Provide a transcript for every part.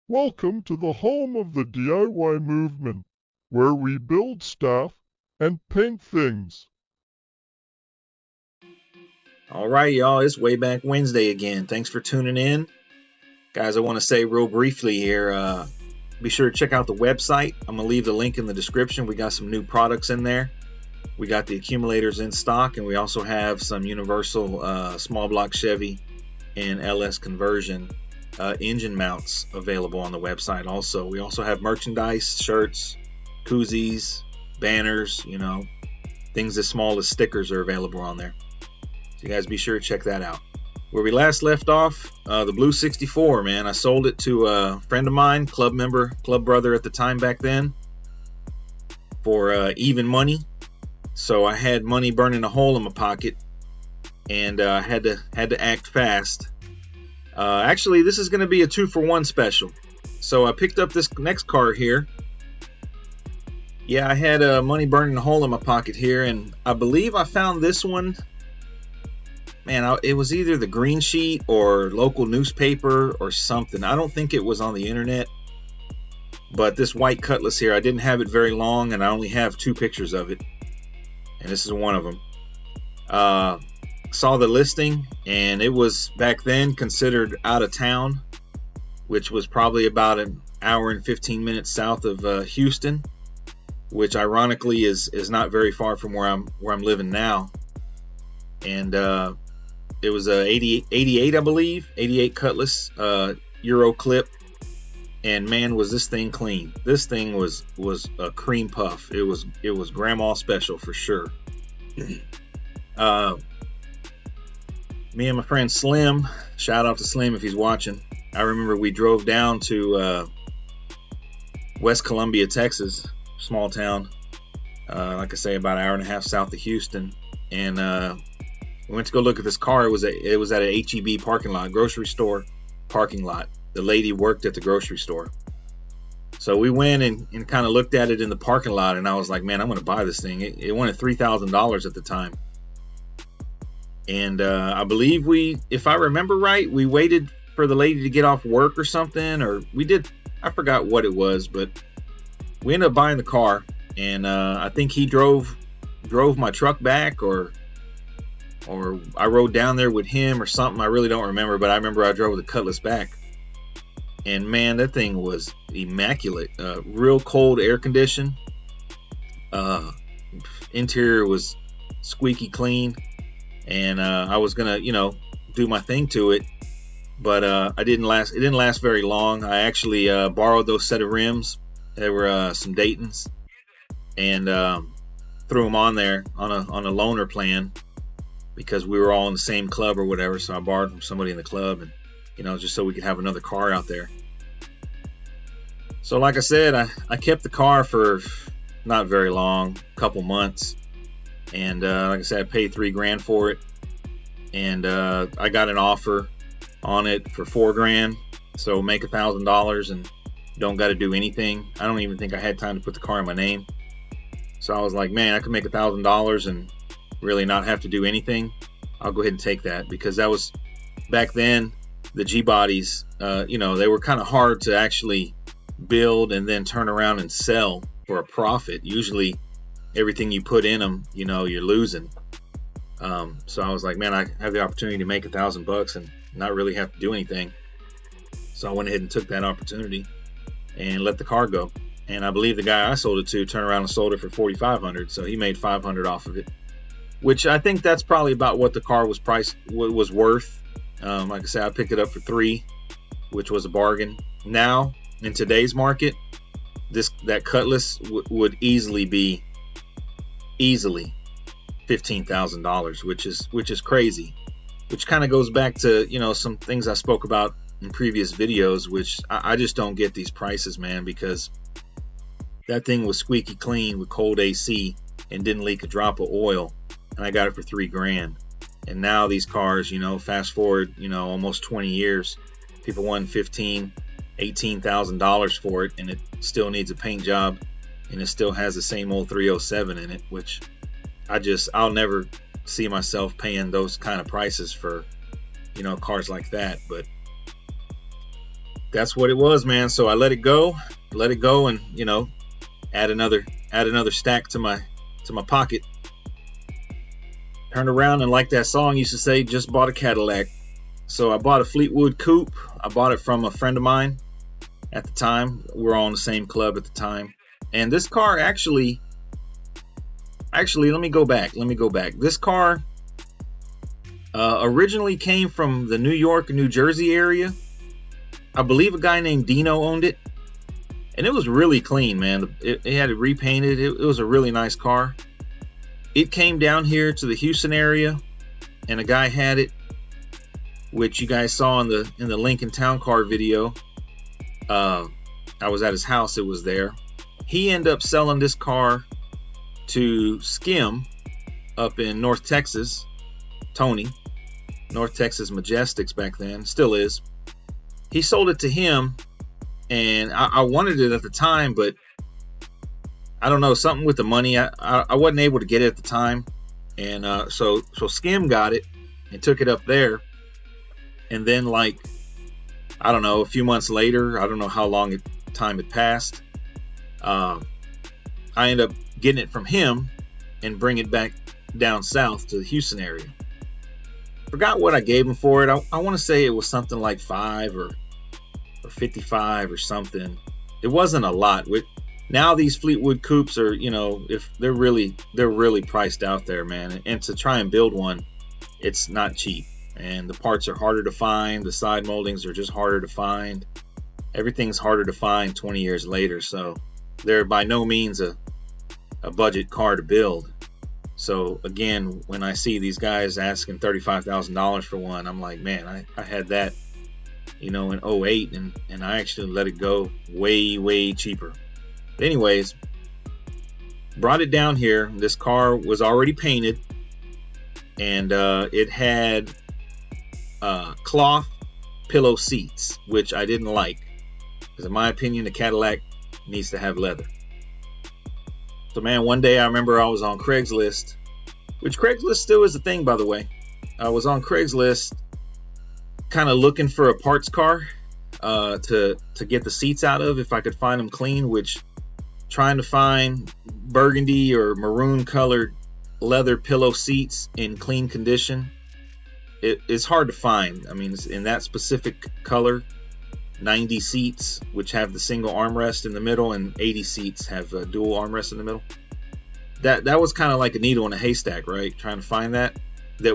Welcome to the home of the DIY movement, where we build stuff and paint things. All right, y'all, it's Way Back Wednesday again. Thanks for tuning in. Guys, I want to say real briefly here, be sure to check out the website. I'm going to leave the link in the description. We got some new products in there. We got the accumulators in stock, and we also have some universal small block Chevy and LS conversion engine mounts available on the website also. We also have merchandise, shirts, koozies, banners, things as small as stickers are available on there. So you guys be sure to check that out. Where we last left off, the Blue 64, man, I sold it to a friend of mine, club member, club brother at the time back then, for even money. So I had money burning a hole in my pocket, and had to act fast. Actually, this is going to be a 2-for-1 special. So I picked up this next car here. Yeah, I had money burning a hole in my pocket here, and I believe I found this one. Man, it was either the green sheet or local newspaper or something. I don't think it was on the internet. But this white Cutlass here, I didn't have it very long, and I only have 2 pictures of it. And this is one of them. Saw the listing, and it was back then considered out of town, which was probably about an hour and 15 minutes south of Houston, which ironically is not very far from where I'm living now. And it was a 88, I believe, 88 Cutlass Euro clip, and man, was this thing clean. This thing was a cream puff. It was grandma special for sure. Me and my friend Slim, shout out to Slim if he's watching. I remember we drove down to West Columbia, Texas, small town, like I say, about an hour and a half south of Houston, and we went to go look at this car. It was at a HEB parking lot, grocery store parking lot. The lady worked at the grocery store. So we went and kind of looked at it in the parking lot, and I was like, man, I'm going to buy this thing. It wanted $3,000 at the time. And I believe if I remember right, we waited for the lady to get off work or something, or I forgot what it was, but we ended up buying the car, and I think he drove my truck back, or I rode down there with him or something. I really don't remember, but I remember I drove the Cutlass back. And man, that thing was immaculate. Real cold air condition. Interior was squeaky clean. And I was gonna, do my thing to it, but it didn't last very long. I actually borrowed those set of rims. They were some Dayton's, and threw them on there on a loaner plan, because we were all in the same club or whatever. So I borrowed from somebody in the club, and just so we could have another car out there. So like I said, I kept the car for not very long, couple months. And like I said, I paid $3,000 for it, and I got an offer on it for $4,000. So make $1,000 and don't got to do anything. I don't even think I had time to put the car in my name. So I was like, man, I could make $1,000 and really not have to do anything. I'll go ahead and take that, because that was back then. The G bodies, they were kind of hard to actually build and then turn around and sell for a profit. Usually everything you put in them, you're losing. So I was like, man, I have the opportunity to make $1,000 and not really have to do anything. So I went ahead and took that opportunity and let the car go. And I believe the guy I sold it to turned around and sold it for $4,500. So he made $500 off of it, which I think that's probably about what the car was worth. Like I said, I picked it up for $3,000, which was a bargain. Now in today's market, that Cutlass would easily be $15,000, which is crazy, which kind of goes back to some things I spoke about in previous videos, which I just don't get these prices, man, because that thing was squeaky clean with cold AC and didn't leak a drop of oil, and I got it for $3,000. And now these cars, fast forward almost 20 years, people want $18,000 for it, and it still needs a paint job, and it still has the same old 307 in it, which I'll never see myself paying those kind of prices for cars like that. But that's what it was, man. So I let it go, and add another stack to my pocket. Turned around, and like that song used to say, just bought a Cadillac. So I bought a Fleetwood Coupe. I bought it from a friend of mine at the time. We were all in the same club at the time. And this car actually, let me go back. This car originally came from the New York, New Jersey area. I believe a guy named Dino owned it. And it was really clean, man. It had it repainted. It was a really nice car. It came down here to the Houston area, and a guy had it, which you guys saw in the Lincoln Town Car video. I was at his house. It was there. He ended up selling this car to Skim up in North Texas. Tony, North Texas Majestics back then, still is. He sold it to him, and I wanted it at the time, but I don't know, something with the money. I wasn't able to get it at the time, and so Skim got it and took it up there, and then like, I don't know, a few months later, I don't know how long time had passed, I ended up getting it from him and bring it back down south to the Houston area. Forgot what I gave him for it. I want to say it was something like $5 or $55 or something. It wasn't a lot. Now these Fleetwood Coupes are, if they're really priced out there, man. And to try and build one, it's not cheap. And the parts are harder to find. The side moldings are just harder to find. Everything's harder to find 20 years later. So they're by no means a budget car to build. So again, when I see these guys asking $35,000 for one, I'm like, man, I had that, in 08, and I actually let it go way cheaper. But anyways, brought it down here. This car was already painted, and it had cloth pillow seats, which I didn't like, because in my opinion, the Cadillac needs to have leather. So man, one day I remember I was on Craigslist, which Craigslist still is a thing, by the way. I was on Craigslist kind of looking for a parts car to get the seats out of, if I could find them clean, which trying to find burgundy or maroon colored leather pillow seats in clean condition, it's hard to find. I mean, it's in that specific color. 90 seats, which have the single armrest in the middle, and 80 seats have a dual armrest in the middle. That was kind of like a needle in a haystack, right? Trying to find that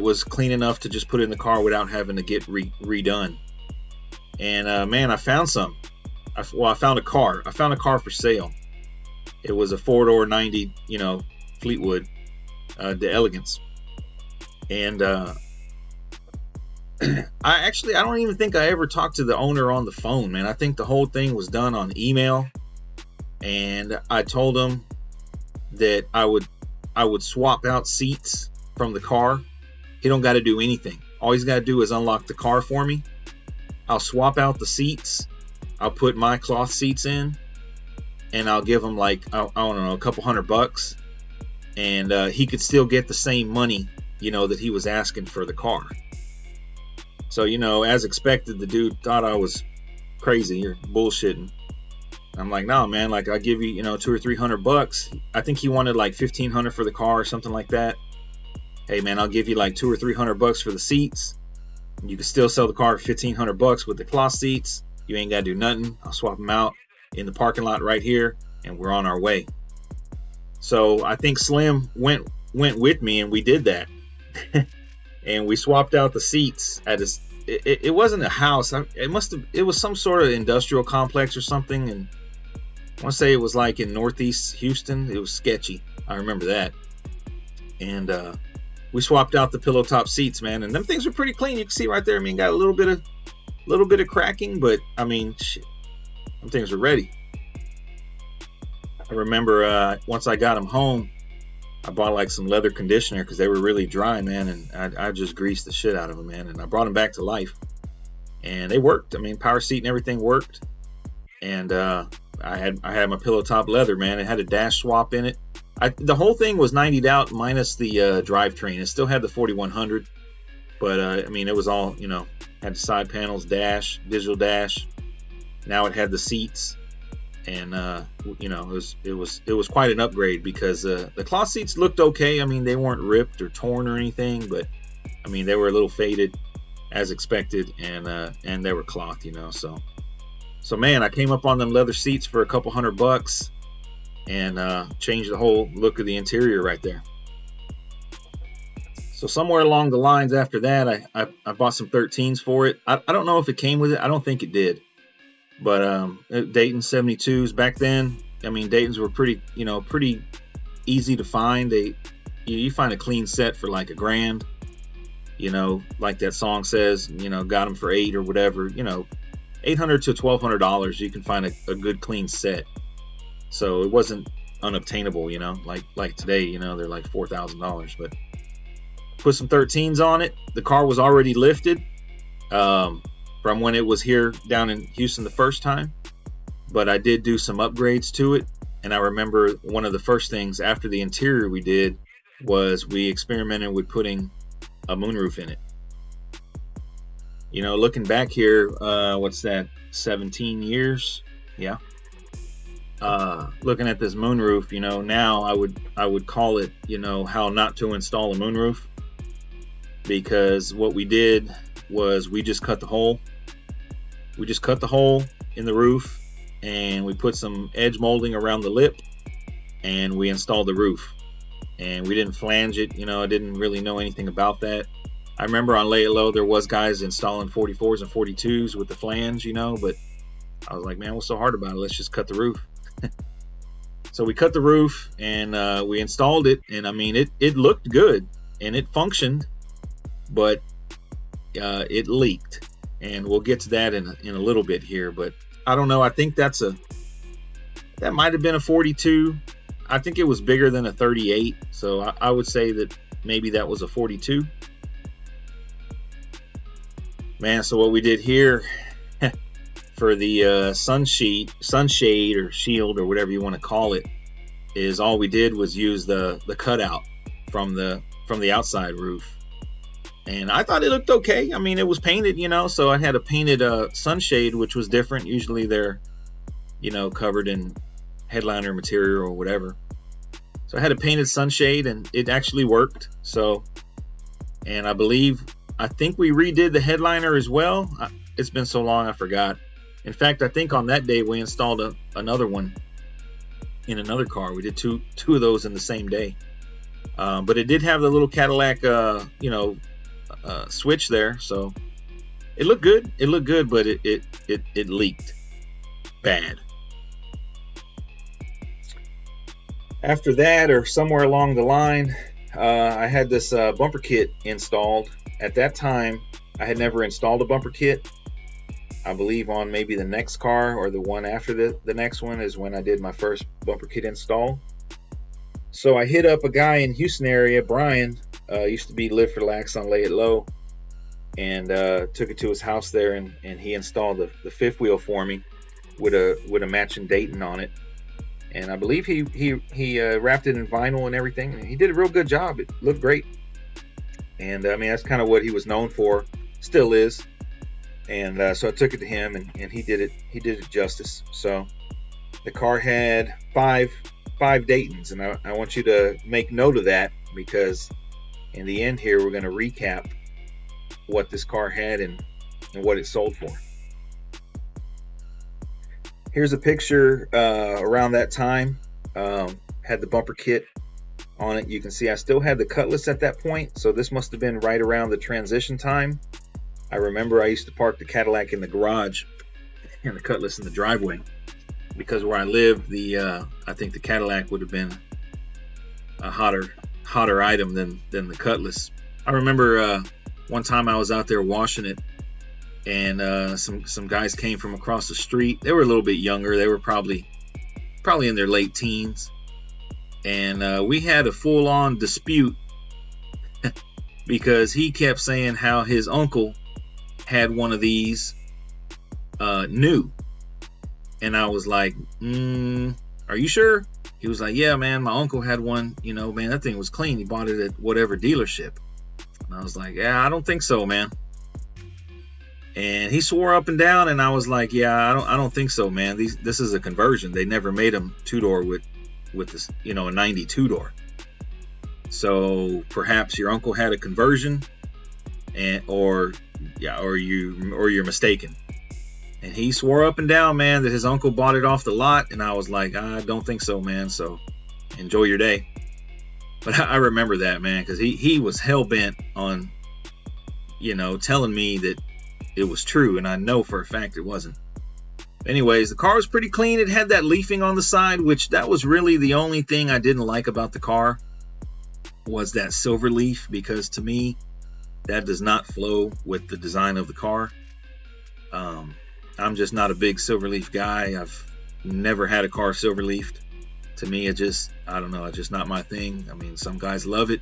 was clean enough to just put it in the car without having to get redone. And man, I found some. I found a car. I found a car for sale. It was a 4-door 90, Fleetwood, the Elegance. And I don't even think I ever talked to the owner on the phone, man. I think the whole thing was done on email, and I told him that I would swap out seats from the car. He don't got to do anything. All he's got to do is unlock the car for me. I'll swap out the seats. I'll put my cloth seats in, and I'll give him like, I don't know, a couple $100, and he could still get the same money, that he was asking for the car. So, as expected, the dude thought I was crazy or bullshitting. I'm like, no, man, like, I'll give you, $200 or $300. I think he wanted like $1,500 for the car or something like that. Hey, man, I'll give you like $200 or $300 for the seats. You can still sell the car for $1,500 with the cloth seats. You ain't got to do nothing. I'll swap them out in the parking lot right here, and we're on our way. So I think Slim went with me, and we did that. And we swapped out the seats at his. It wasn't a house. It was some sort of industrial complex or something. And I want to say it was like in Northeast Houston. It was sketchy. I remember that. And we swapped out the pillow top seats, man. And them things were pretty clean. You can see right there. I mean, got a little bit of cracking, but I mean, shit, them things were ready. I remember once I got them home, I bought like some leather conditioner because they were really dry, man, and I just greased the shit out of them, man, and I brought them back to life, and they worked. I mean, power seat and everything worked, and I had my pillow top leather, man. It had a dash swap in it. The whole thing was 90'd out minus the drivetrain. It still had the 4100, but I mean, it was all, had the side panels, dash, digital dash, Now it had the seats, and you know, it was quite an upgrade, because the cloth seats looked okay. I mean, they weren't ripped or torn or anything, but I mean, they were a little faded as expected, and they were cloth, you know. So man, I came up on them leather seats for a couple $100 and changed the whole look of the interior right there. So somewhere along the lines after that, I bought some 13s for it. I don't know if it came with it. I don't think it did. But Dayton 72s back then, I mean, Daytons were pretty easy to find. You find a clean set for like $1,000, you know, like that song says, you know, got them for $8 or whatever, you know, $800 to $1,200. You can find a good clean set. So it wasn't unobtainable, you know, like today, you know, they're like $4,000. But put some 13s on it. The car was already lifted from when it was here down in Houston the first time, but I did do some upgrades to it. And I remember one of the first things after the interior we did was we experimented with putting a moonroof in it. You know, looking back here, what's that, 17 years? Yeah. Looking at this moonroof, you know, now I would call it, you know, how not to install a moonroof, because what we did was we just cut the hole. We just cut the hole in the roof, and we put some edge molding around the lip, and we installed the roof. And we didn't flange it, you know. I didn't really know anything about that. I remember on Lay It Low there was guys installing 44s and 42s with the flange, you know, but I was like, man, what's so hard about it? Let's just cut the roof. So we cut the roof, and we installed it, and I mean, it looked good and it functioned, but it leaked. And we'll get to that in a little bit here, but I don't know. I think that might have been a 42. I think it was bigger than a 38, so I would say that maybe that was a 42. Man, so what we did here for the sunshade or shield or whatever you want to call it, is all we did was use the cutout from the outside roof. And I thought it looked okay. I mean, it was painted, you know, so I had a painted sunshade, which was different. Usually they're, you know, covered in headliner material or whatever. So I had a painted sunshade, and it actually worked. So, and I think we redid the headliner as well. It's been so long, I forgot. In fact, I think on that day we installed another one in another car. We did two of those in the same day. But it did have the little Cadillac, you know, switch there, so it looked good. It looked good, but it leaked bad. After that, or somewhere along the line, I had this bumper kit installed. At that time, I had never installed a bumper kit. I believe on maybe the next car or the one after the next one is when I did my first bumper kit install. So I hit up a guy in Houston area, Brian, used to be Live for Lax on Lay It Low, and took it to his house there, and he installed the fifth wheel for me with a matching Dayton on it. And I believe he wrapped it in vinyl and everything. And he did a real good job. It looked great. And I mean, that's kind of what he was known for, still is. And so I took it to him, and he did it justice. So the car had five Daytons, and I want you to make note of that, because in the end here we're going to recap what this car had and what it sold for. Here's a picture around that time. Had the bumper kit on it. You can see I still had the Cutlass at that point, so this must have been right around the transition time. I remember I used to park the Cadillac in the garage and the Cutlass in the driveway, because where I lived, I think the Cadillac would have been a hotter item than the Cutlass. I remember one time I was out there washing it, and some guys came from across the street. They were a little bit younger. They were probably in their late teens, and we had a full-on dispute because he kept saying how his uncle had one of these new, and I was like, are you sure? He was like, yeah, man, my uncle had one, you know, man, that thing was clean. He bought it at whatever dealership. And I was like, yeah, I don't think so, man. And he swore up and down, and I was like, yeah, I don't think so, man. This is a conversion. They never made them two-door with this, a 92 door. So perhaps your uncle had a conversion, or you're mistaken. And he swore up and down, man, that his uncle bought it off the lot, and I was like, I don't think so, man. So enjoy your day. But I remember that, man, because he was hell-bent on, telling me that it was true, and I know for a fact it wasn't. Anyways, the car was pretty clean. It had that leafing on the side, which that was really the only thing I didn't like about the car, was that silver leaf, because to me, that does not flow with the design of the car. I'm just not a big silver leaf guy. I've never had a car silver leafed. To me, I don't know, it's just not my thing. I mean, some guys love it.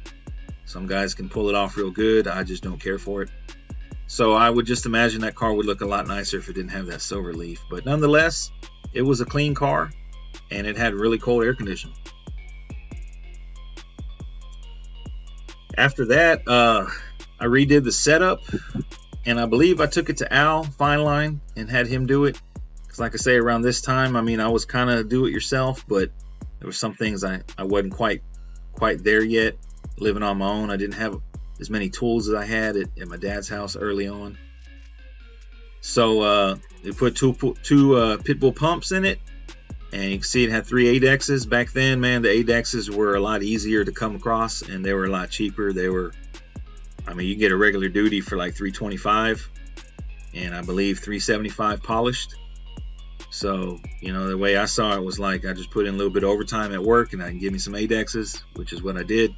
Some guys can pull it off real good. I just don't care for it. So I would just imagine that car would look a lot nicer if it didn't have that silver leaf. But nonetheless, it was a clean car, and it had really cold air conditioning. After that, I redid the setup, and I believe I took it to Al Fine Line and had him do it. Because like I say, around this time, I mean, I was kind of do it yourself, but there were some things I wasn't quite there yet. Living on my own, I didn't have as many tools as I had at my dad's house early on. So they put two pit bull pumps in it, and you can see it had 3 ADEXs. Back then, man, the ADEXs were a lot easier to come across, and they were a lot cheaper. They were, I mean, you can get a regular duty for like $325, and I believe $375 polished. So, the way I saw it was like I just put in a little bit of overtime at work, and I can give me some ADEXs, which is what I did.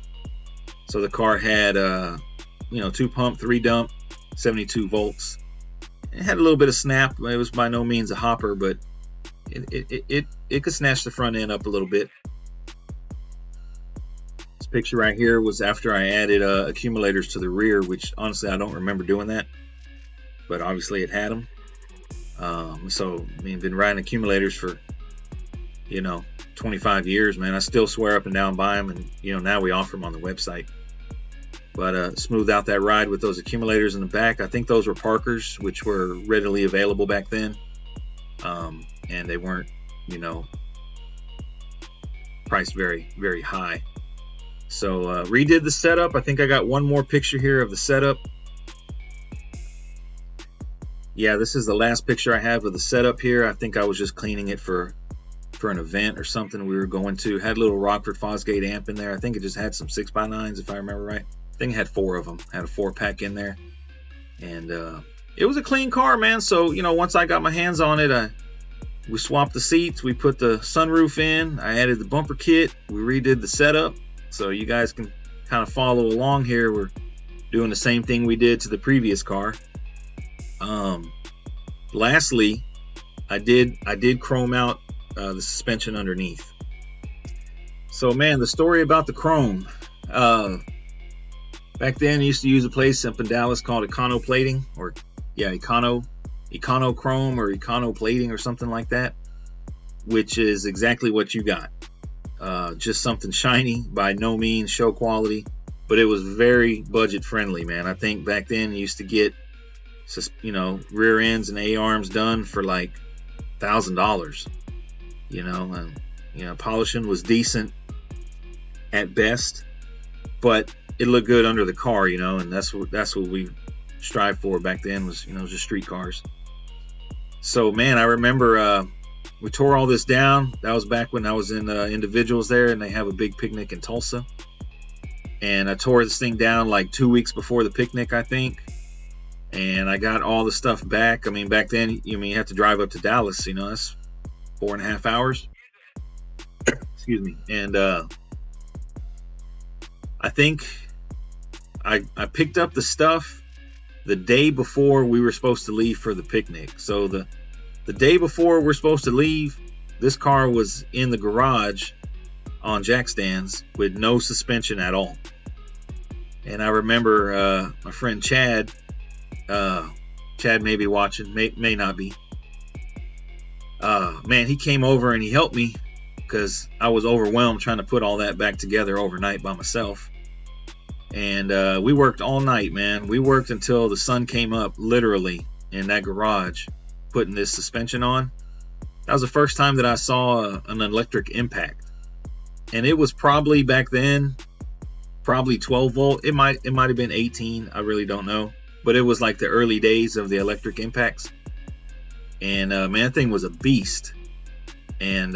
So the car had, 2 pump, 3 dump, 72 volts. It had a little bit of snap. It was by no means a hopper, but it could snatch the front end up a little bit. This picture right here was after I added accumulators to the rear, which honestly I don't remember doing that, but obviously it had them. So I mean, been riding accumulators for 25 years, man. I still swear up and down by them, and now we offer them on the website. But smooth out that ride with those accumulators in the back. I think those were Parkers, which were readily available back then, and they weren't priced very, very high. So redid the setup. I think I got one more picture here of the setup. Yeah, this is the last picture I have of the setup here. I think I was just cleaning it for an event or something we were going to. Had a little Rockford Fosgate amp in there. I think it just had some 6x9s, if I remember right. I think it had 4 of them. Had a 4-pack in there. And it was a clean car, man. So, once I got my hands on it, we swapped the seats. We put the sunroof in. I added the bumper kit. We redid the setup. So you guys can kind of follow along here. We're doing the same thing we did to the previous car. Lastly, I did chrome out the suspension underneath. So, man, the story about the chrome. Back then, I used to use a place up in Dallas called Econo Plating, or Econo Chrome or Econo Plating or something like that, which is exactly what you got. Just something shiny, by no means show quality, but it was very budget friendly, man. I think back then you used to get, rear ends and A-arms done for like $1,000. And polishing was decent at best, but it looked good under the car, and that's what we strive for back then, was just street cars. So, man, I remember we tore all this down. That was back when I was in Individuals there, and they have a big picnic in Tulsa. And I tore this thing down like 2 weeks before the picnic, I think. And I got all the stuff back. I mean, back then, you have to drive up to Dallas, that's 4.5 hours. Excuse me. And I think I picked up the stuff the day before we were supposed to leave for the picnic. So the day before we're supposed to leave, this car was in the garage on jack stands with no suspension at all. And I remember my friend Chad may be watching, may not be. Man, he came over and he helped me because I was overwhelmed trying to put all that back together overnight by myself. And we worked all night, man. We worked until the sun came up, literally, in that garage putting this suspension on. That was the first time that I saw an electric impact, and it was probably back then probably 12 volt. It might have been 18. I really don't know, but it was like the early days of the electric impacts. And man, that thing was a beast. And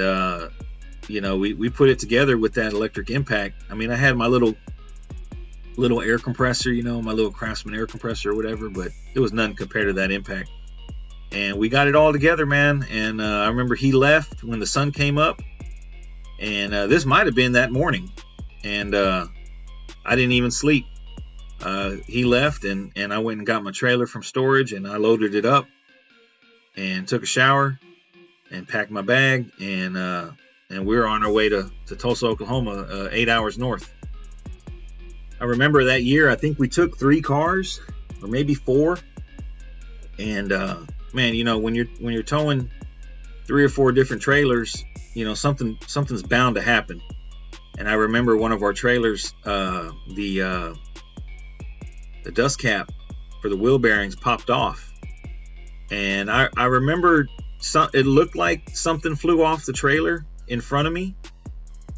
you know, we put it together with that electric impact. I mean, I had my little air compressor, you know, my little Craftsman air compressor or whatever, but it was nothing compared to that impact. And we got it all together, man. And I remember he left when the sun came up, and this might have been that morning, and I didn't even sleep. He left, and I went and got my trailer from storage, and I loaded it up and took a shower and packed my bag, and we were on our way to Tulsa, Oklahoma, 8 hours north. I remember that year, I think we took 3 cars or maybe 4, and man, you know, when you're towing 3 or 4 different trailers, you know, something's bound to happen. And I remember one of our trailers, the dust cap for the wheel bearings popped off, and I remember it looked like something flew off the trailer in front of me,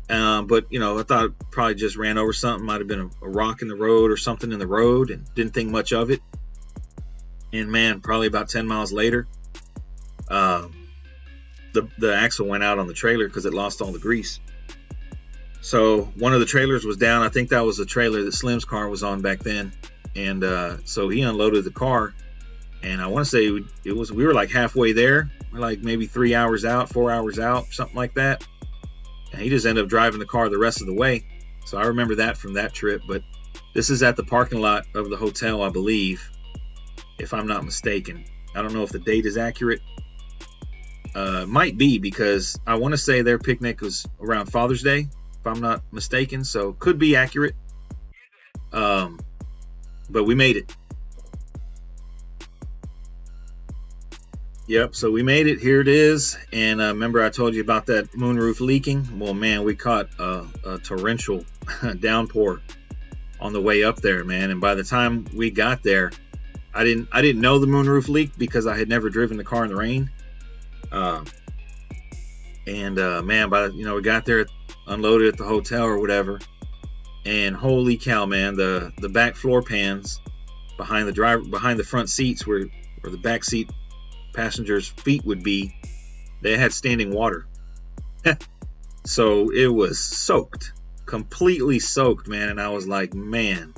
but you know, I thought it probably just ran over something. Might have been a rock in the road or something in the road, and didn't think much of it. And man, probably about 10 miles later, the axle went out on the trailer because it lost all the grease. So one of the trailers was down. I think that was the trailer that Slim's car was on back then. And so he unloaded the car, and I want to say we were like halfway there, like maybe 3 hours out, 4 hours out, something like that. And he just ended up driving the car the rest of the way. So I remember that from that trip. But this is at the parking lot of the hotel, I believe, if I'm not mistaken. I don't know if the date is accurate. Might be, because I want to say their picnic was around Father's Day, if I'm not mistaken. So could be accurate. But we made it. Yep, so we made it. Here it is. And remember I told you about that moonroof leaking? Well, man, we caught a torrential downpour on the way up there, man. And by the time we got there, I didn't know the moonroof leaked because I had never driven the car in the rain. Man, we got there, unloaded at the hotel or whatever, and holy cow, man, the back floor pans behind the front seats where the back seat passengers' feet would be, they had standing water. So it was soaked, completely soaked, man. And I was like, man.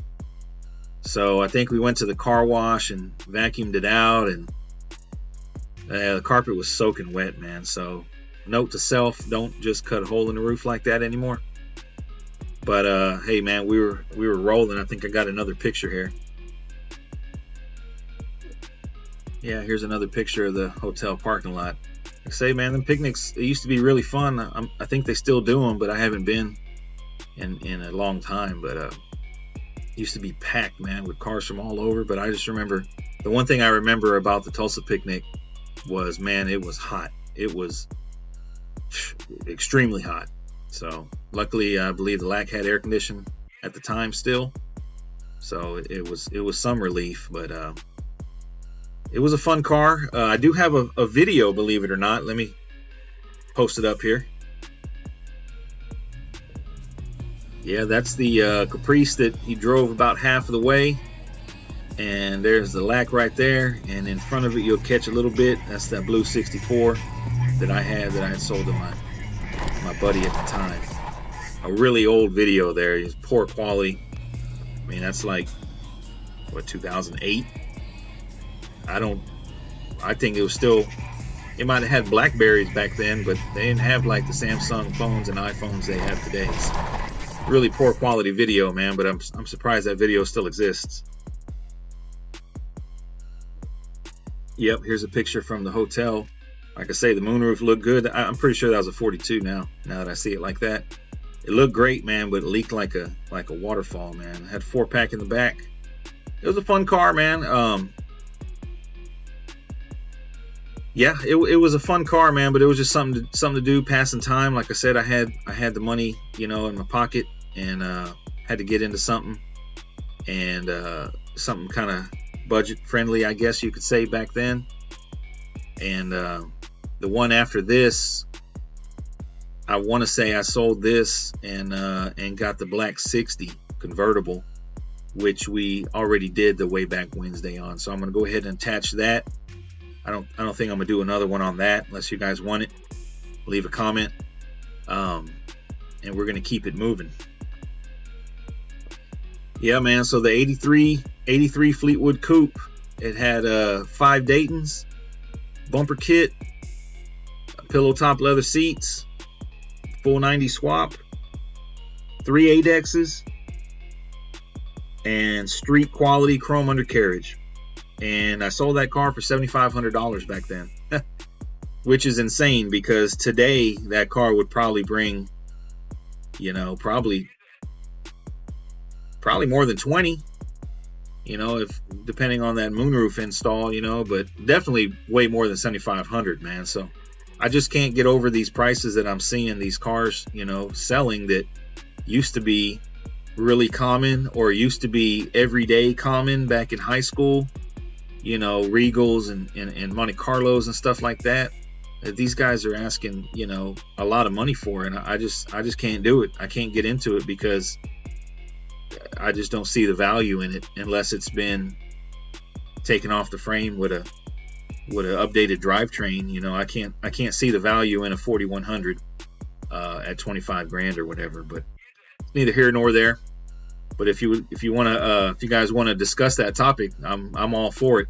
So I think we went to the car wash and vacuumed it out, and the carpet was soaking wet, man. So note to self, don't just cut a hole in the roof like that anymore. But hey, man, we were rolling. I think I got another picture here. Yeah, here's another picture of the hotel parking lot. I say, man, them picnics, it used to be really fun. I think they still do them, but I haven't been in a long time. But it used to be packed, man, with cars from all over. But I just remember, the one thing I remember about the Tulsa picnic was, man, it was hot. It was extremely hot. So luckily, I believe the LAC had air conditioning at the time still. So it was some relief, but it was a fun car. I do have a video, believe it or not. Let me post it up here. Yeah, that's the Caprice that he drove about half of the way. And there's the LAC right there. And in front of it, you'll catch a little bit. That's that blue 64 that I had sold to my buddy at the time. A really old video there. It's poor quality. I mean, that's like, what, 2008? I think it was still, it might have had Blackberries back then, but they didn't have like the Samsung phones and iPhones they have today. It's really poor quality video, man, but I'm surprised that video still exists. Yep, here's a picture from the hotel. Like I say, the moonroof looked good. I'm pretty sure that was a 42 now that I see it like that. It looked great, man, but it leaked like a waterfall, man. It had 4-pack in the back. It was a fun car, man. Yeah, it was a fun car, man, but it was just something to do, passing time. Like I said, I had the money, in my pocket, and had to get into something, and something kind of budget friendly, I guess you could say, back then. And the one after this, I want to say I sold this and got the black 60 convertible, which we already did the way back Wednesday on. So I'm gonna go ahead and attach that. I don't think I'm gonna do another one on that unless you guys want it. Leave a comment, and we're gonna keep it moving. Yeah, man. So the 83 Fleetwood Coupe, it had 5 Daytons, bumper kit, pillow top leather seats, full 90 swap, 3 8Xs, and street quality chrome undercarriage. And I sold that car for $7,500 back then, which is insane because today that car would probably bring, you know, probably more than 20, you know, if depending on that moonroof install, you know, but definitely way more than 7,500, man. So I just can't get over these prices that I'm seeing these cars, you know, selling that used to be really common or used to be everyday common back in high school, you know, Regals and Monte Carlos and stuff like that. These guys are asking, you know, a lot of money for, and I just can't do it. I can't get into it because I just don't see the value in it unless it's been taken off the frame with a updated drivetrain. You know, I can't see the value in a 4100 at 25 grand or whatever. But neither here nor there. But if you guys want to discuss that topic, I'm all for it.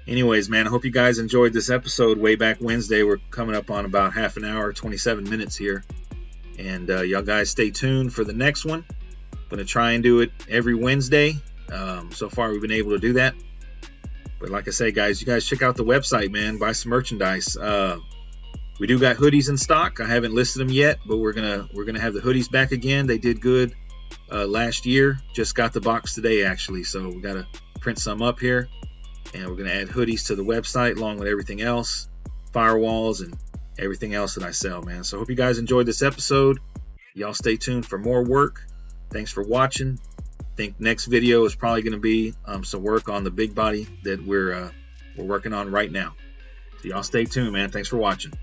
Anyways, man, I hope you guys enjoyed this episode way back Wednesday. We're coming up on about half an hour, 27 minutes here, and y'all guys stay tuned for the next one. I'm gonna try and do it every Wednesday. So far we've been able to do that, but like I say, guys, you guys check out the website, man. Buy some merchandise. We do got hoodies in stock. I haven't listed them yet, but we're gonna have the hoodies back again. They did good last year. Just got the box today, actually, so we gotta print some up here, and we're gonna add hoodies to the website along with everything else, firewalls and everything else that I sell, man. So I hope you guys enjoyed this episode. Y'all stay tuned for more work. Thanks for watching. I think next video is probably going to be some work on the big body that we're working on right now. So y'all stay tuned, man. Thanks for watching.